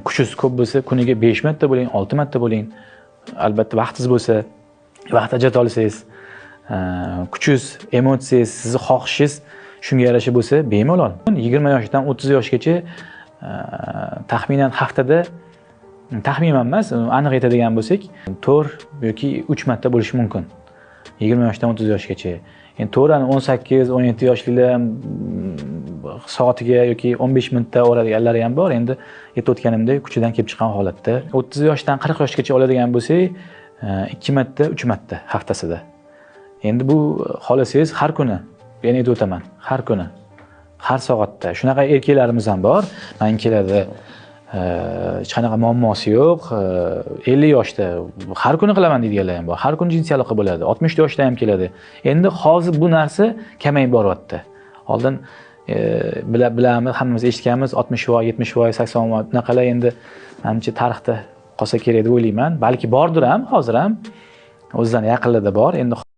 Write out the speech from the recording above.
kuchingiz ko'p bo'lsa, kuniga 5 marta bo'ling, 6 marta bo'ling. Albatta vaqtingiz bo'lsa, vaqt ajrata olsangiz, kuchingiz, emotsiyangiz, sizni xohishingiz shunga yarasha bo'lsa, bemalol 20 yoshdan 30 yoshgacha taxminan haftada, taxminan emas, aniq aytadigan bo'lsak, 4 yoki 3 marta bo'lishi mumkin. 20 yoshdan 30 yoshgacha. Endi to'g'ri 18, 17 yoshlilar ham soatiga yoki 15 minutda oladiganlar ham bor. Endi aytayotganimdek, kuchidan kelib chiqqan holatda 30 yoshdan 40 yoshgacha oladigan bo'lsak, 2 marta, 3 marta haftasida. Endi bu xolasangiz har kuni, yana aytib o'taman, har kuni, har soatda. Shunaqa erkaklarimiz ham bor. Men keladi, hech qanaqa muammosi yo'q, 50 yoshda har kuni qilaman deydiganlar ham bor. Har kuni jinsiy aloqa bo'ladi. 60 yoshda ham keladi. Endi hozir bu narsa kamayib boryapti. Oldin bilamiz, hammamiz eshitganmiz, 60voy, 70voy, 80voy bunaqalar endi menimcha tarixda qolsa kerak deb o'ylayman. Balki bordir ham, hozir ham o'zlarining yaqinlarida bor. Endi